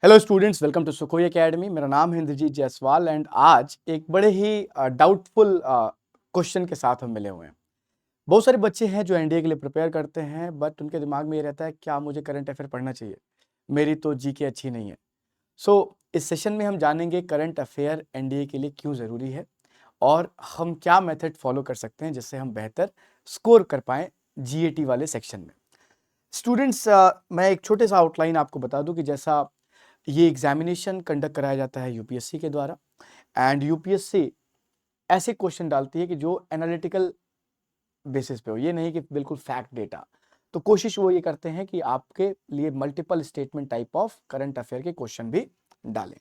Hello students, welcome to Sukhoi academy. मेरा नाम है इंद्रजीत जायसवाल एंड आज एक बड़े ही डाउटफुल क्वेश्चन के साथ हम मिले हुए हैं। बहुत सारे बच्चे हैं जो एनडीए के लिए प्रिपेयर करते हैं, बट उनके दिमाग में ये रहता है क्या मुझे करंट अफेयर पढ़ना चाहिए, मेरी तो जीके अच्छी नहीं है। इस सेशन में हम जानेंगे करंट अफेयर एनडीए के लिए क्यों ज़रूरी है और हम क्या मेथड फॉलो कर सकते हैं जिससे हम बेहतर स्कोर कर पाएँ जीएटी वाले सेक्शन में। स्टूडेंट्स, मैं एक छोटे सा आउटलाइन आपको बता दूं कि जैसा ये एग्जामिनेशन कंडक्ट कराया जाता है यूपीएससी के द्वारा एंड यूपीएससी ऐसे क्वेश्चन डालती है कि जो एनालिटिकल बेसिस पे हो, ये नहीं कि बिल्कुल फैक्ट डेटा। तो कोशिश वो ये करते हैं कि आपके लिए multiple statement type of current affair के क्वेश्चन भी डालें।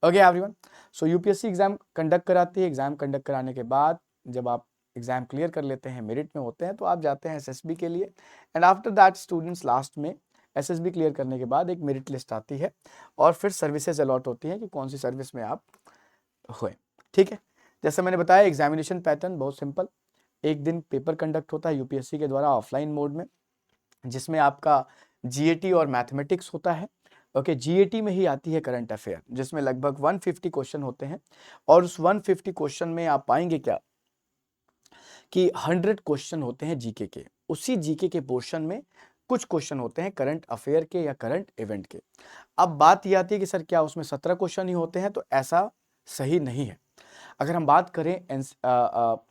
ओके एवरीवन, सो यूपीएससी एग्जाम कंडक्ट कराती है। एग्जाम कंडक्ट कराने के बाद जब आप एग्जाम क्लियर कर लेते हैं, मेरिट में होते हैं, तो आप जाते हैं एसएसबी के लिए and after that students last में एसएसबी क्लियर करने के बाद एक मेरिट लिस्ट आती है और फिर सर्विसेज अलॉट होती हैं कि कौन सी सर्विस में आप हुए। ठीक है, जैसे मैंने बताया एग्जामिनेशन पैटर्न बहुत सिंपल। एक दिन पेपर कंडक्ट होता है यूपीएससी के द्वारा ऑफलाइन मोड में, जिसमें आपका जीएटी और मैथमेटिक्स होता है। ओके, जीएटी में ही आती है करंट अफेयर, जिसमें लगभग 150 क्वेश्चन होते हैं और उस 150 क्वेश्चन में आप पाएंगे क्या कि 100 क्वेश्चन होते हैं जीके के। उसी जीके के पोर्शन में कुछ क्वेश्चन होते हैं करंट अफेयर के या करंट इवेंट के। अब बात ये आती है कि सर क्या उसमें 17 क्वेश्चन ही होते हैं? तो ऐसा सही नहीं है। अगर हम बात करें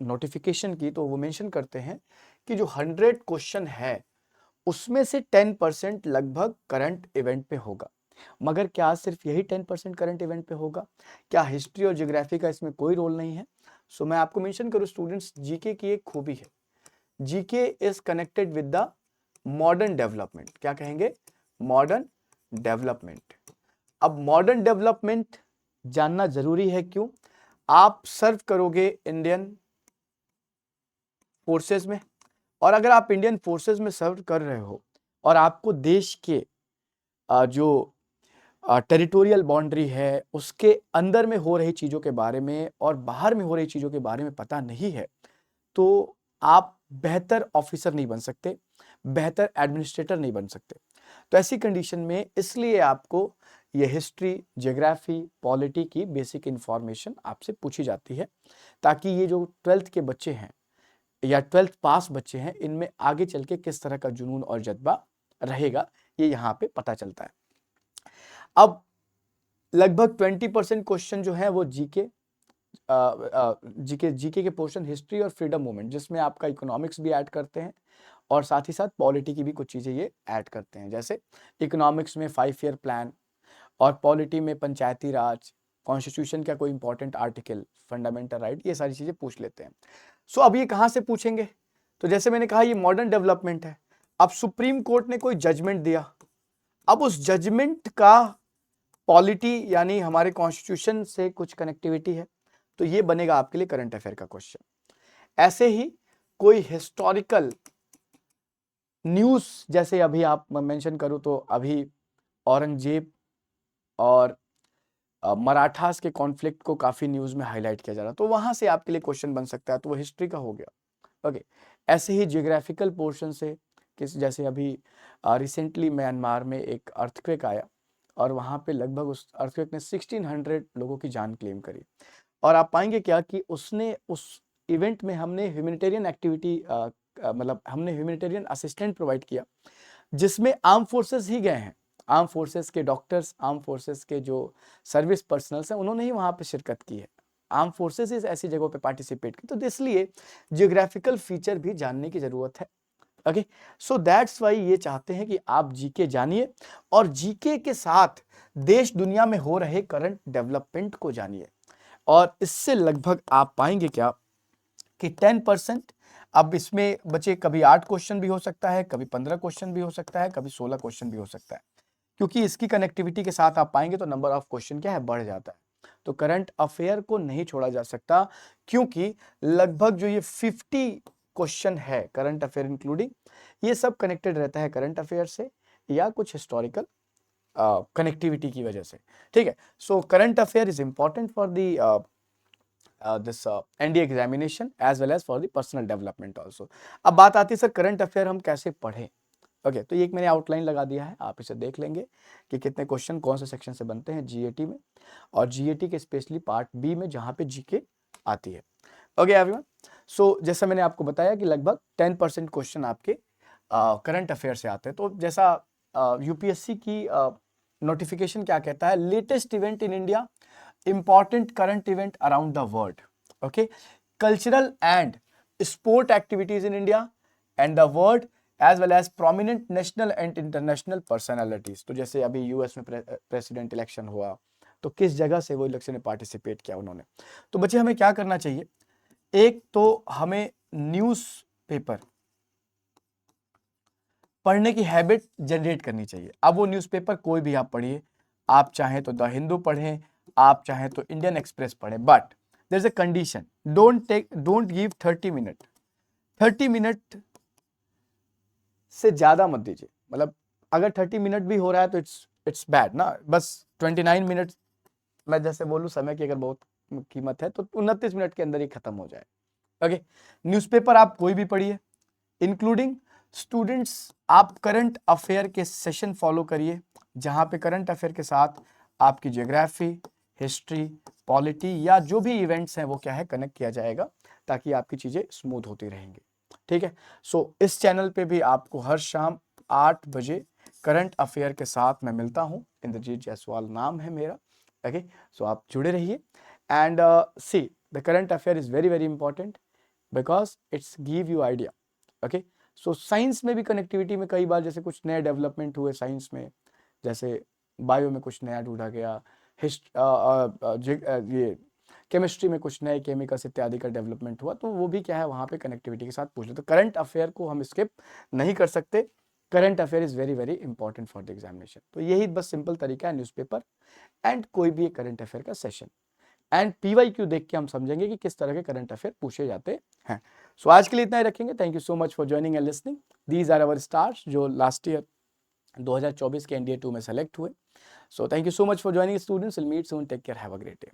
नोटिफिकेशन की, तो वो मेंशन करते हैं कि जो 100 क्वेश्चन है उसमें से 10% लगभग करंट इवेंट पे होगा। मगर क्या सिर्फ यही 10% करंट इवेंट पे होगा? क्या हिस्ट्री और ज्योग्राफी का इसमें कोई रोल नहीं है? मैं आपको मेंशन करूं स्टूडेंट्स, जीके की एक खूबी है, GK is connected with the modern development. क्या कहेंगे? Modern development. अब मॉडर्न डेवलपमेंट जानना जरूरी है। क्यों? आप सर्व करोगे इंडियन फोर्सेस में, और अगर आप इंडियन फोर्सेस में सर्व कर रहे हो और आपको देश के जो टेरिटोरियल बाउंड्री है उसके अंदर में हो रही चीजों के बारे में और बाहर में हो रही चीजों के बारे में पता नहीं है, तो आप बेहतर ऑफिसर नहीं बन सकते, बेहतर एडमिनिस्ट्रेटर नहीं बन सकते। तो ऐसी कंडीशन में इसलिए आपको ये हिस्ट्री, ज्योग्राफी, पॉलिटी की बेसिक इंफॉर्मेशन आपसे पूछी जाती है, ताकि ये जो 12th के बच्चे हैं या 12th पास बच्चे हैं, इनमें आगे चल के किस तरह का जुनून और जज्बा रहेगा, ये यहाँ पे पता चलता है। अब लगभग 20% क्वेश्चन जो है वो जीके जीके के पोर्शन हिस्ट्री और फ्रीडम मूवमेंट, जिसमें आपका इकोनॉमिक्स भी ऐड करते हैं और साथ ही साथ पॉलिटी की भी कुछ चीजें ये ऐड करते हैं। जैसे इकोनॉमिक्स में 5 ईयर प्लान और पॉलिटी में पंचायती राज, कॉन्स्टिट्यूशन का कोई इंपॉर्टेंट आर्टिकल, फंडामेंटल राइट, ये सारी चीजें पूछ लेते हैं। अब ये कहां से पूछेंगे? तो जैसे मैंने कहा ये मॉडर्न डेवलपमेंट है। अब सुप्रीम कोर्ट ने कोई जजमेंट दिया, अब उस जजमेंट का पॉलिटी यानी हमारे कॉन्स्टिट्यूशन से कुछ कनेक्टिविटी है, तो ये बनेगा आपके लिए करंट अफेयर का क्वेश्चन। ऐसे ही कोई हिस्टोरिकल न्यूज, जैसे अभी आप मेंशन करूं तो अभी औरंगजेब और मराठास के कॉन्फ्लिक्ट को काफी न्यूज में हाईलाइट किया जा रहा, तो वहां से आपके लिए क्वेश्चन बन सकता है, तो वो हिस्ट्री का हो गया। ओके, ऐसे ही जियोग्राफिकल पोर्शन से किस, जैसे अभी रिसेंटली म्यांमार में एक अर्थक्वेक आया और वहां पे लगभग उस अर्थक्वेक ने 1600 लोगों की जान क्लेम करी, और आप पाएंगे क्या कि उसने उस इवेंट में हमने ह्यूमैनिटेरियन एक्टिविटी, मतलब हमने ह्यूमैनिटेरियन असिस्टेंट प्रोवाइड किया, जिसमें आर्म फोर्सेस ही गए हैं। आर्म फोर्सेस के डॉक्टर्स, आर्म फोर्सेस के जो सर्विस पर्सनल्स हैं, उन्होंने ही वहां पे शिरकत की है। आर्म फोर्सेस इस ऐसी जगहों पे पार्टिसिपेट की, तो इसलिए जियोग्राफिकल फीचर भी जानने की जरूरत है। ओके, सो दैट्स वाई ये चाहते हैं कि आप जीके जानिए और जीके के साथ देश दुनिया में हो रहे करंट डेवलपमेंट को जानिए, और इससे लगभग आप पाएंगे क्या कि 10%, अब इसमें बचे कभी 8 क्वेश्चन भी हो सकता है, कभी 15 क्वेश्चन भी हो सकता है, कभी 16 क्वेश्चन भी हो सकता है, क्योंकि इसकी कनेक्टिविटी के साथ आप पाएंगे तो नंबर ऑफ क्वेश्चन क्या है, बढ़ जाता है। तो करंट अफेयर को नहीं छोड़ा जा सकता, क्योंकि लगभग जो ये 50 क्वेश्चन है करंट अफेयर इंक्लूडिंग, ये सब कनेक्टेड रहता है करंट अफेयर से या कुछ हिस्टोरिकल कनेक्टिविटी की वजह से। ठीक है, so current affair is important for the this NDA examination as well as for the personal development also। अब बात आती है सर करंट अफेयर हम कैसे पढ़ें? ओके, तो ये एक मैंने आउटलाइन लगा दिया है, आप इसे देख लेंगे कि कितने क्वेश्चन कौन से सेक्शन से बनते हैं जीएटी में, और जीएटी के स्पेशली पार्ट बी में जहाँ पे जीके आती है। ओके एवरीवन, सो जैसा मैंने आपको बताया कि लगभग 10% क्वेश्चन आपके करंट अफेयर से आते हैं। तो जैसा यूपीएससी की नोटिफिकेशन क्या कहता है, latest event in India, important current event around the world, okay, cultural and sport activities in India and the world, as well as prominent national and international personalities. तो जैसे अभी यूएस में president election हुआ, तो किस जगह से वो इलेक्शन में पार्टिसिपेट किया उन्होंने। तो बच्चे हमें क्या करना चाहिए, एक तो हमें न्यूज़ पेपर पढ़ने की हैबिट जनरेट करनी चाहिए। अब वो न्यूज़पेपर कोई भी आप पढ़िए, आप चाहें तो द हिंदू पढ़ें, आप चाहें तो इंडियन एक्सप्रेस पढ़ें, but there is a condition, don't give 30 minute, 30 minute से ज़्यादा मत दीजिए। मतलब अगर 30 मिनट भी हो रहा है तो इट्स बैड ना, बस 29 मिनट, मैं जैसे बोलूँ समय की अगर बहुत कीमत है तो 29 मिनट के अंदर ही खत्म हो जाए। ओके, न्यूज़पेपर आप कोई भी पढ़िए, इंक्लूडिंग स्टूडेंट्स आप करंट अफेयर के सेशन फॉलो करिए, जहां पे करंट अफेयर के साथ आपकी ज्योग्राफी, हिस्ट्री, पॉलिटी या जो भी इवेंट्स हैं वो क्या है कनेक्ट किया जाएगा, ताकि आपकी चीजें स्मूथ होती रहेंगी। ठीक है, सो इस चैनल पे भी आपको हर शाम 8 बजे करंट अफेयर के साथ मैं मिलता हूँ, इंद्रजीत जायसवाल नाम है मेरा। ओके, सो आप जुड़े रहिए and see the current affair is very very important because it's give you idea. Okay, so science में भी कनेक्टिविटी में कई बार जैसे कुछ नए डेवलपमेंट हुए साइंस में, जैसे बायो में कुछ नया ढूंढा गया, ये केमिस्ट्री में कुछ नए केमिकल्स इत्यादि का डेवलपमेंट हुआ, तो वो भी क्या है वहाँ पे कनेक्टिविटी के साथ पूछ ले। तो करंट अफेयर को हम स्किप नहीं कर सकते, current affair is very very important for the examination. तो यही बस सिंपल तरीका है, न्यूज़पेपर एंड कोई भी एक करंट अफेयर का सेशन, एंड पीवाईक्यू देख के हम समझेंगे कि किस तरह के करंट अफेयर पूछे जाते हैं। सो आज के लिए इतना ही रखेंगे। Thank you so much for joining and listening. These are our stars जो लास्ट ईयर 2024 के एनडीए 2 में सेलेक्ट हुए। So thank you so much for joining students, will meet soon, take care, have a great day.